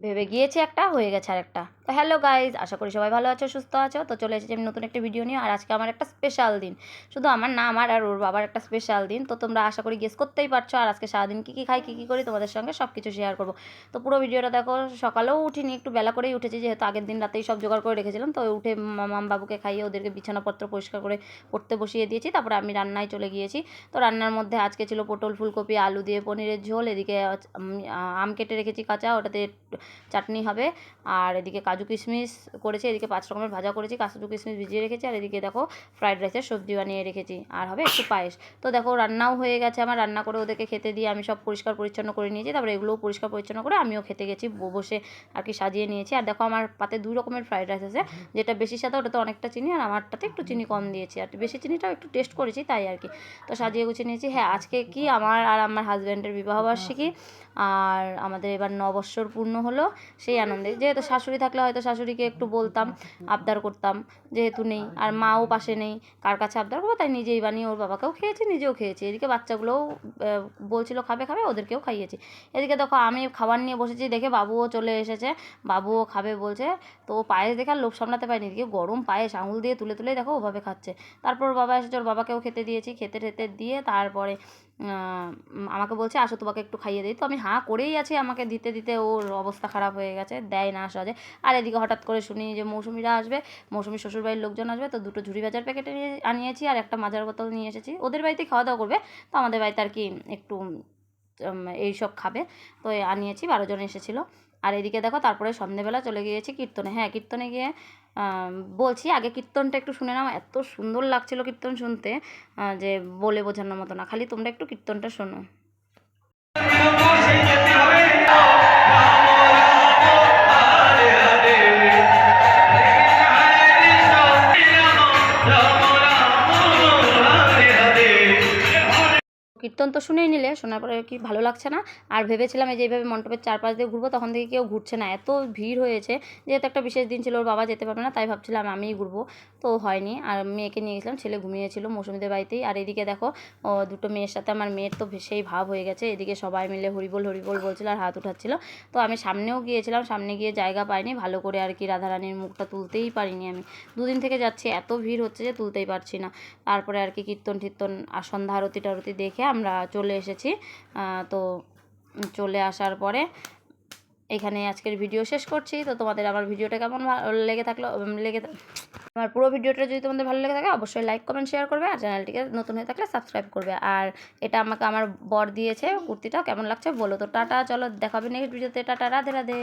ভেবে গিয়েছি একটা, হয়ে গেছে আরেকটা। তো হ্যালো গাইজ, আশা করি সবাই ভালো আছো, সুস্থ আছো। তো চলে এসেছি আমি নতুন একটা ভিডিও নিয়ে। আর আজকে আমার একটা স্পেশাল দিন, শুধু আমার না, আমার আর ওর বাবার একটা স্পেশাল দিন। তো তোমরা আশা করি গেস করতেই পারছো। আর আজকে সারাদিন কী কী খাই, কী কী করি, তোমাদের সঙ্গে সব কিছু শেয়ার করবো। তো পুরো ভিডিওটা দেখো। সকালেও উঠিনি, একটু বেলা করেই উঠেছি, যেহেতু আগের দিন রাতেই সব জোগাড় করে রেখেছিলাম। তো উঠে মাম বাবুকে খাইয়ে ওদেরকে বিছানাপত্র পরিষ্কার করে পড়তে বসিয়ে দিয়েছি। তারপরে আমি রান্নায় চলে গিয়েছি। তো রান্নার মধ্যে আজকে ছিল পটল ফুলকপি আলু দিয়ে পনিরের ঝোল। এদিকে আম কেটে রেখেছি কাঁচা, ওটাতে চাটনি হবে। আর এদিকে কাজু কিশমিশ করেছি, এদিকে 5 রকমের ভাজা করেছি, কাজু কিশমিশ ভিজিয়ে রেখেছি। আর এদিকে দেখো ফ্রাইড রাইসের সবজি বানিয়ে রেখেছি, আর হবে একটু পায়েস। তো দেখো রান্নাও হয়ে গেছে আমার। রান্না করে ওদেরকে খেতে দিয়ে আমি সব পরিষ্কার পরিচ্ছন্ন করে নিয়েছি। তারপরে এগুলোও পরিষ্কার পরিচ্ছন্ন করে আমিও খেতে গেছি, বসে আর কি সাজিয়ে নিয়েছি। আর দেখো আমার পাতে 2 রকমের ফ্রাইড রাইস আছে, যেটা বেশি সাদা ওটাতে অনেকটা চিনি, আর আমারটাতে একটু চিনি কম দিয়েছি, আর বেশি চিনিটাও একটু টেস্ট করেছি তাই আর কি। তো সাজিয়ে গুছিয়ে নিয়েছি। হ্যাঁ, আজকে কি আমার আর আমার হাজব্যান্ডের বিবাহবার্ষিকী, আর আমাদের এবার 9 বৎসর পূর্ণ হলো। সেই আনন্দে, যেহেতু শাশুড়ি থাকলে হয়তো শাশুড়িকে একটু বলতাম, আবদার করতাম, যেহেতু নেই আর মাও পাশে নেই, কার কাছে আবদার করবো, তাই নিজেই বানিয়ে ওর বাবাকেও খেয়েছি, নিজেও খেয়েছি। এদিকে বাচ্চাগুলোও বলছিল খাবে খাবে, ওদেরকেও খাইয়েছি। এদিকে দেখো আমি খাবার নিয়ে বসেছি, দেখে বাবুও চলে এসেছে, বাবুও খাবে বলছে। তো ও পায়েস দেখে আর লোভ সামলাতে পারিনি, এদিকে গরম পায়েস আঙুল দিয়ে তুলে তুলে দেখো ওভাবে খাচ্ছে। তারপর ওর বাবা এসেছে, ওর বাবাকেও খেতে দিয়েছি, খেতে টেতে দিয়ে তারপরে আমাকে বলছে আসো তোমাকে একটু খাইয়ে দিই। তো আমি হাঁ করেই আছি, আমাকে দিতে দিতে ওর অবস্থা খারাপ হয়ে গেছে, দেয় না সহজে। আর এদিকে হঠাৎ করে শুনি যে মৌসুমিরা আসবে, মৌসুমি শ্বশুরবাড়ির লোকজন আসবে। তো 2টো ঝুড়ি ভাজার প্যাকেটে আনিয়েছি, আর একটা মাজার বোতল নিয়ে এসেছি। ওদের বাড়িতেই খাওয়া দাওয়া করবে, তো আমাদের বাড়িতে আর কি একটু এইসব খাবে, তো আনিয়েছি। 12 জন এসেছিলো। আর এদিকে দেখো তারপরে সন্ধেবেলা চলে গিয়েছি কীর্তনে। হ্যাঁ, কীর্তনে গিয়ে বলছি আগে কীর্তনটা একটু শুনে নাও, এত সুন্দর লাগছিল কীর্তন শুনতে যে বলে বোঝানোর মতো না। খালি তোমরা একটু কীর্তনটা শোনো। কীর্তন তো শুনেই নিলে, শোনার পরে কি ভালো লাগছে না। আর ভেবেছিলাম এই যে এইভাবে মণ্ডপের চারপাশ দিয়ে ঘুরবো, তখন থেকে কেউ ঘুরছে না, এত ভিড় হয়েছে। যেহেতু একটা বিশেষ দিন ছিল, ওর বাবা যেতে পারবে না, তাই ভাবছিলাম আমিই ঘুরবো, তো হয়নি। আর মেয়েকে নিয়ে গেছিলাম, ছেলে ঘুমিয়েছিল মৌসুমীদের বাড়িতেই। আর এদিকে দেখো 2টো মেয়ের সাথে আমার মেয়ের তো সেই ভাব হয়ে গেছে। এদিকে সবাই মিলে হরিবোল হরিবোল বলছিল আর হাত উঠাচ্ছিল। তো আমি সামনেও গিয়েছিলাম, সামনে গিয়ে জায়গা পাইনি ভালো করে আর কি, রাধারানীর মুখটা তুলতেই পারিনি আমি। 2 দিন থেকে যাচ্ছি, এত ভিড় হচ্ছে যে তুলতেই পারছি না। তারপরে আর কি কীর্তন টীর্তন আর সন্ধ্যা আরতি টারতি দেখে আমরা চলে এসেছি। তো চলে আসার পরে এখানে আজকের ভিডিও শেষ করছি। তো তোমাদের আমার ভিডিওটা কেমন লেগে থাকলো, আমার পুরো ভিডিওটা যদি তোমাদের ভালো লেগে থাকে অবশ্যই লাইক কমেন্ট শেয়ার করবে, আর চ্যানেলটিকে নতুন হয়ে থাকলে সাবস্ক্রাইব করবে। আর এটা আমাকে আমার বর দিয়েছে, কুর্তিটা কেমন লাগছে বলো। তো টাটা, চলো দেখাবে নেক্সট ভিডিওতে। টাটা, রাধে রাধে।